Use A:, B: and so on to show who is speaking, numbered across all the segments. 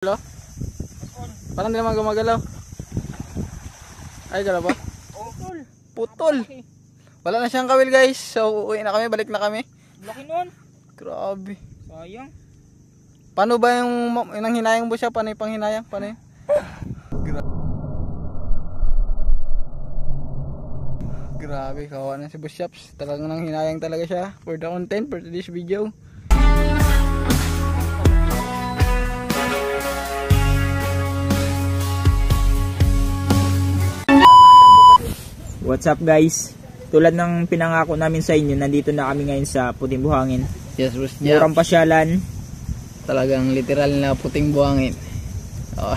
A: Hello? Parang hindi naman gumagalaw. Ay, galaw ba? Putol. Wala na siyang kawil guys. So, uwi na kami. Balik na kami.
B: Laki nun.
A: Grabe.
B: Sayang.
A: Paano ba yung hinayang mo siya? Paano yung panghinayang? Paano yun? Grabe, kawawa na si Boss Shops. Talagang nang hinayang talaga siya for the content for today's video.
B: What's up guys? Tulad ng pinangako namin sa inyo, nandito na kami ngayon sa Puting Buhangin.
A: Yes, Boss Shops.
B: Murang pasyalan.
A: Talagang literal na puting buhangin. Oh,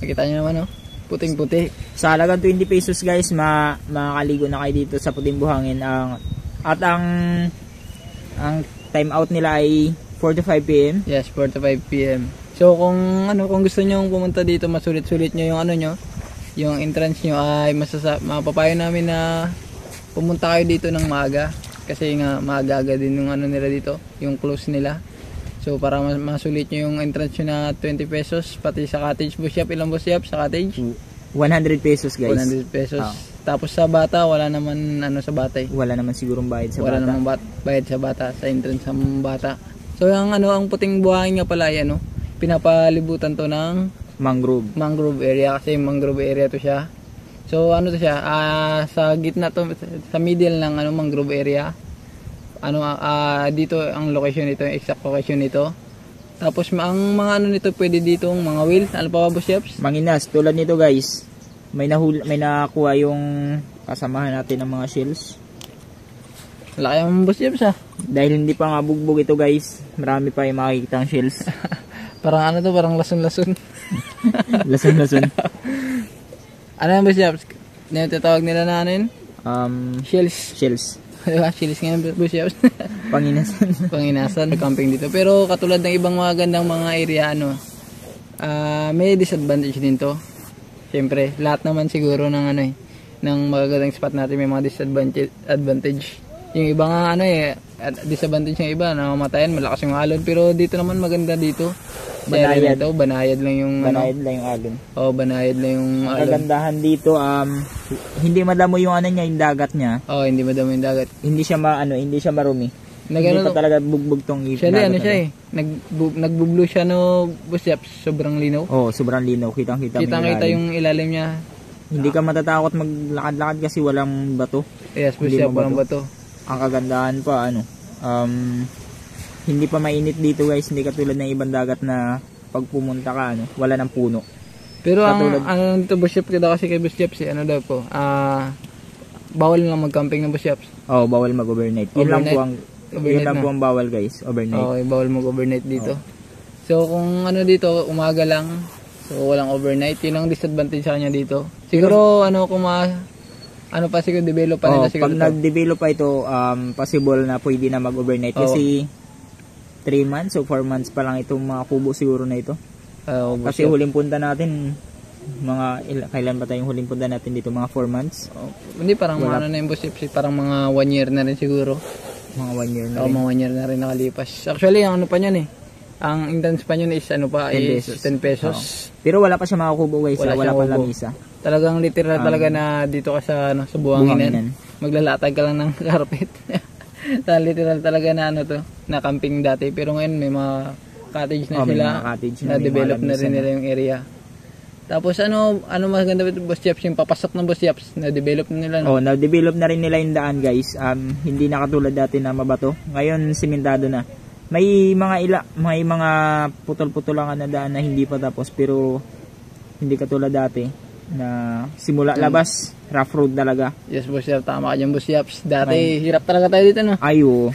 A: nakita nyo naman, oh. Puting-puti.
B: Sa halagang 20 pesos guys, makakaligo na kayo dito sa Puting Buhangin. At ang time out nila ay 4 to 5 PM.
A: Yes, 4 to 5 PM. So kung gusto niyo pumunta dito, masulit-sulit niyo yung yung entrance niyo ay mapapayo namin na pumunta kayo dito ng maaga kasi nga maaga din yung nila dito, yung close nila. So para masulit niyo yung entrance niyo na 20 pesos pati sa cottage. Boss Shop, ilang Boss Shop sa cottage?
B: 100 pesos guys.
A: 100 pesos. Tapos sa bata, wala naman sa bata eh.
B: Wala naman sigurong bayad sa
A: wala
B: bata.
A: Wala naman bayad sa bata, sa entrance ng bata. So ang Puting Buhangin nga pala ay pinapalibutan to ng mangrove area kasi mangrove area to siya. So to siya, sa gitna to, sa middle ng mangrove area. Dito ang location nito, yung exact location nito. Tapos ang mga nito pwede dito mga wheel. Ano pa ba Boss Shops?
B: Manginas tulad nito guys. May nakuha yung kasamahan natin ng mga shells.
A: Laki ang Boss Shops
B: Dahil hindi pa nga bugbog ito guys, marami pa yung makikita ang shells.
A: Parang parang lason-lason.
B: Lason-lason.
A: Ano yung Boss Shops? Ano yung tatawag nila na Shells. Diba? Shells nga yung Boss Shops. Panginasan, camping dito. Pero katulad ng ibang mga gandang mga area, may disadvantage din to. Siyempre, lahat naman siguro ng ng magagandang spot natin may mga disadvantage. Yung iba nga disadvantage ng iba, namamatayan, malakas yung alon. Pero dito naman maganda dito. Banayad lang yung
B: alon.
A: Oh, banayad lang yung alon.
B: Kagandahan dito, hindi madamo yung yung dagat niya.
A: Oh, hindi madamo yung dagat.
B: Hindi siya marumi. Hindi pa talaga bugbog tong
A: dagat. Siya nagbu-blue siya Boss Shops, sobrang linaw.
B: Oh, sobrang linaw, kitang-kita
A: yung ilalim niya.
B: Hindi ka matatakot maglakad-lakad kasi walang bato.
A: Yes, Boss Shops, walang bato.
B: Ang kagandahan pa hindi pa mainit dito guys, hindi katulad ng ibang dagat na pag pumunta ka wala nang puno. Pero
A: nito Boss Shops kasi kay Boss Shops daw po, bawal lang mag-camping ng Boss Shops.
B: Oh, bawal mag-overnight. Yun lang po ang bawal guys, overnight.
A: Okay, bawal mag-overnight dito. So kung dito, umaga lang, so walang overnight, yun ang disadvantage sa kanya dito. Siguro pa siguro develop pa nila siguro.
B: Pag nag-develop pa ito, possible na pwede na mag-overnight kasi 3 months o 4 months pa lang itong mga kubo siguro na ito. Kasi huling punta natin kailan ba tayong huling punta natin dito? Mga 4 months?
A: Hindi, parang na yung Boss Shops, parang mga 1 year na rin siguro.
B: Mga 1 year na rin.
A: Mga 1 year na rin nakalipas. Actually, ang pa niyan ang entrance pa niyan is 10 pesos.
B: Pero wala pa siya mga kubo guys, wala pa lamisa. Talagang
A: literal talaga na dito ka sa buhanginan. Maglalatag ka lang ng carpet. Literal talaga na na camping dati. Pero ngayon may mga cottage na sila. Na develop na rin nila yung area. Tapos ano maganda Boss Shops, yung papasok ng Boss Shops, na develop na nila.
B: Oh, na develop na rin nila yung daan guys. Hindi na katulad dati na mabato. Ngayon simentado na. May mga putol-putol lang na daan na hindi pa tapos, pero hindi katulad dati na simula labas rough road talaga. Yes Boss Shops, tama ka dyan Boss Shops. Dati hirap talaga tayo dito Ayo,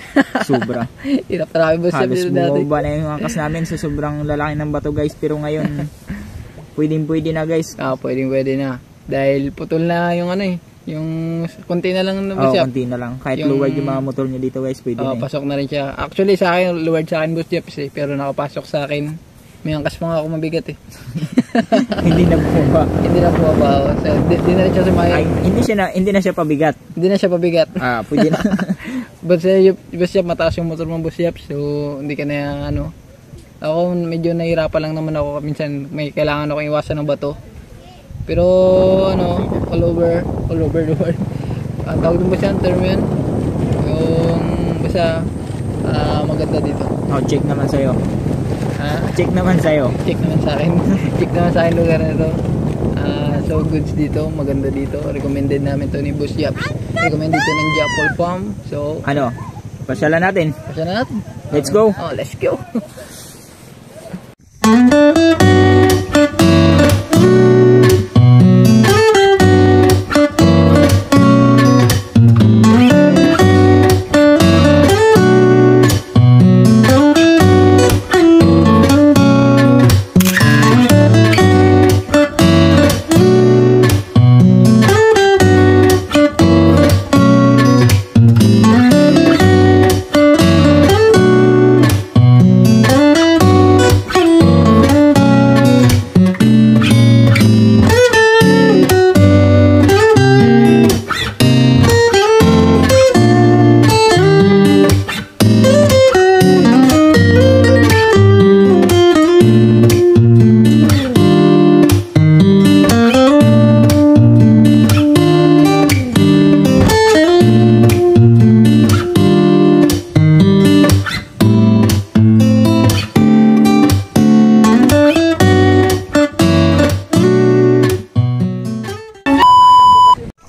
B: sobra. Hirap talaga Boss Shops dito dati. Halos bumaba na yung angkas namin sa sobrang lalaki ng bato guys, pero ngayon pwede na guys. Pwede na. Dahil putol na yung yung konti na lang Boss Shops. Konti na lang. Kahit luward yung mga motor nyo dito guys, pwede na. Pasok na rin siya. Actually sa akin, luward sa akin Boss Shops pero nakapasok sa akin. May angkas pa nga ako mabigat Hindi na bumaba. So, di na rin siya sumaya. Hindi na siya pabigat. Pwede na. Boss Shops, mataas yung motor mo Boss Shops. So, hindi ka na
A: Ako medyo nahihirapan lang naman ako. Minsan may kailangan ako iwasan ng bato. Pero ano, all over the world. Tawag din ba siya? Term yan? Yung basta maganda dito.
B: Oh, check naman sa'yo.
A: Ha?
B: Check naman sa'yo.
A: Check naman sa akin. Check naman sa akin lugar na ito. So goods dito, maganda dito. Recommended namin to ni Boss Japs. Recommended to ng Japol Farm. So
B: Ano? Pasyalan natin.
A: pasya na natin.
B: Let's go.
A: Oh, let's go.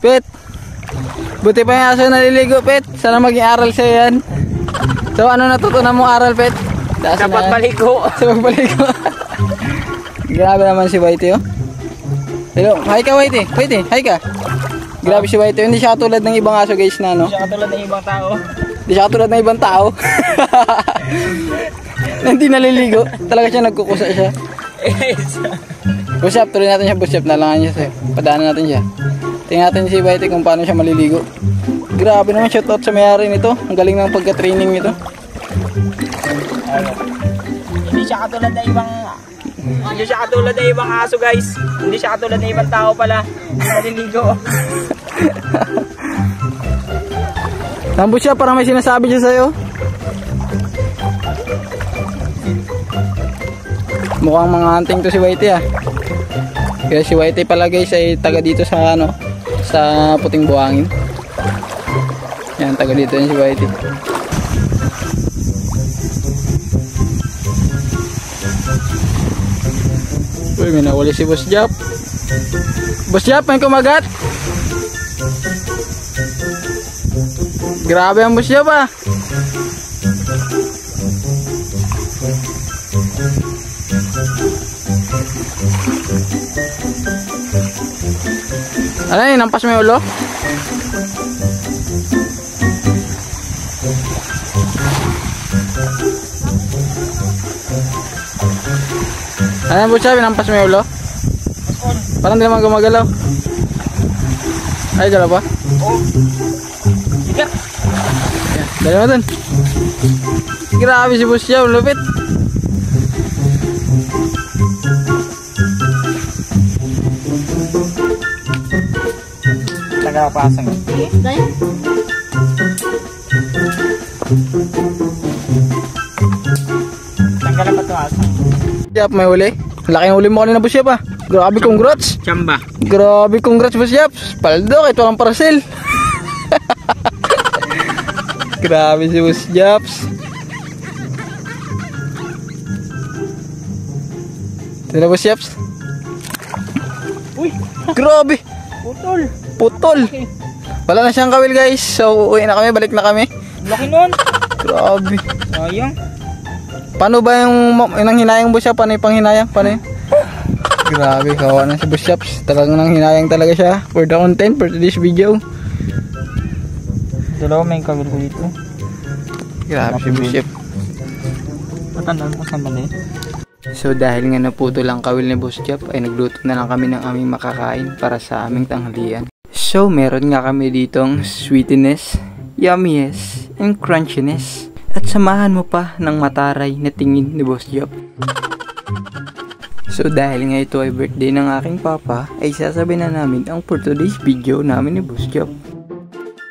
A: Pet, buti pa yung aso naliligo, Pet. Sana maging aral sa'yo yan. So ano natutunan mong aral, Pet?
B: Sa pagbaligo.
A: Sa pagbaligo. Grabe naman si Whitey, oh. Hello, hi ka Whitey. Whitey, hi ka. Grabe si Whitey. Hindi siya katulad ng ibang aso, guys, na no?
B: Hindi siya katulad ng ibang tao.
A: Hindi siya katulad ng ibang tao. Hindi naliligo. Talaga siya nagkukusa siya. Push up, tuloy natin siya. Push up, nalangan siya sa'yo. Padaanan natin siya. Tingnan natin si Whitey kung paano siya maliligo. Grabe naman, shoutout sa may-ari nito. Ang galing ng pagka-training nito.
B: Hindi siya katulad ng ibang aso, guys. Hindi siya katulad ng ibang tao pala. Naliligo.
A: Tambo siya, parang may sinasabi siya sa'yo. Mukhang mga hunting to si Whitey, ah. Kaya si Whitey pala, guys, ay taga dito sa ano, sa Puting Buhangin. Yan, taga dito yan si Whitey. Uy, may nahuli si Boss Jap. Boss Jap, may kumagat. Grabe ang Boss Jap, ah. Ano yun, nampas mo yung ulo? Ano yung butsa, binampas mo yung ulo? Parang di naman gumagalaw. Ay, galaw pa?
B: Oo. Sikat.
A: Dali mo dun. Grabe si Busya, lupit.
B: Nagapasang.
C: Dahil?
B: Tanggalan pa ito asang.
A: Yap, may huli. Laki ng huli mo kanina, Busya pa. Grabe, congrats.
B: Chamba.
A: Grabe, congrats, Busya. Paldo, kahit walang parcel. Grabe si Boss Japs. Ito na, Boss Japs.
B: Uy,
A: Grabe.
B: putol.
A: Putol. Wala na siyang kawil, guys. So, uwi na kami. Balik na kami.
B: Laki nun.
A: Grabe.
B: Sayang.
A: Paano ba yung hinayang, Boss Japs? Paano yung panghinayang? Paano yun? Grabe, kawa na si Boss Japs. Talagang nanghinayang talaga siya. For the content, for today's video.
B: Dalawa may kawil ko dito.
A: Grabe si Boss Japs.
B: Matandaan ko sa mali.
A: So dahil nga naputol ang kawil ni Boss Jap, ay nagluto na lang kami ng aming makakain para sa aming tanghalian. So meron nga kami ditong sweetness, yumminess, and crunchiness. At samahan mo pa ng mataray na tingin ni Boss Jap. So dahil nga ito ay birthday ng aking papa, ay sasabihin na namin ang for today's video namin ni Boss Jap.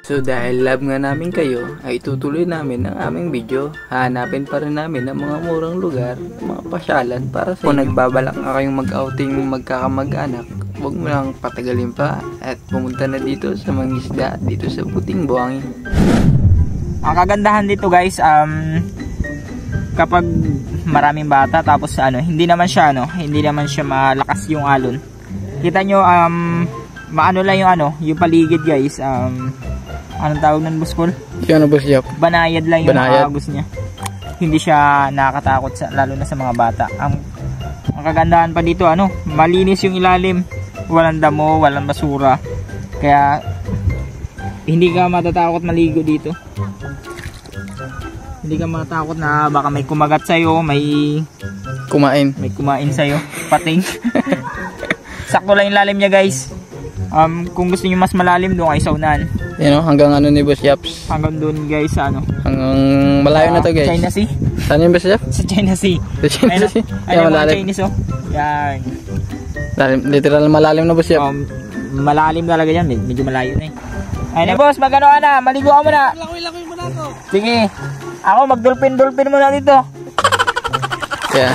A: So So dahil love nga namin kayo, ay itutuloy namin ang aming video. Hanapin pa rin namin ang mga murang lugar, mga pasyalan para sa inyo. Kung nagbabalak ka kayong mag-outing magkakamag-anak, huwag mo lang patagalin pa at pumunta na dito sa Mangisda, dito sa Puting Buhangin.
B: Ang kagandahan dito guys, kapag maraming bata tapos hindi naman siya malakas yung alon. Kita nyo, maano lang yung paligid guys. Anong tawag ng buskol?
A: Yung boss Yap?
B: Banayad lang yung agos niya. Hindi siya nakakatakot lalo na sa mga bata. Ang kagandahan pa dito, malinis yung ilalim. Walang damo, walang basura. Kaya hindi ka matatakot maligo dito. Hindi ka matatakot na baka may kumagat sa'yo, may kumain sa'yo, pating. Sakto lang yung lalim niya guys. Kung gusto niyo mas malalim, doon kayo sa unahan.
A: Hanggang ni Boss Yaps.
B: Hanggang doon guys hanggang
A: malayo na to guys.
B: China Sea.
A: Saan yung Boss Yaps?
B: Sa China Sea.
A: Sa China Sea?
B: Ayun mga Chinese Yan.
A: Literal malalim na Boss Yaps.
B: Malalim talaga yan, medyo malayo na Ayun na boss, magano ka na? Maligo ka muna. Lakoy muna to. Sige. Ako magdulpin muna dito.
A: Yeah.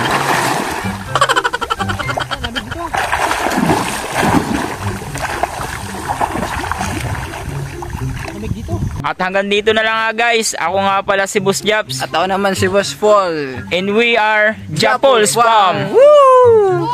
B: At hanggang dito na lang guys. Ako nga pala si Boss Japs.
A: At ako naman si Boss Paul.
B: And we are Japol's Farm.
A: Woo!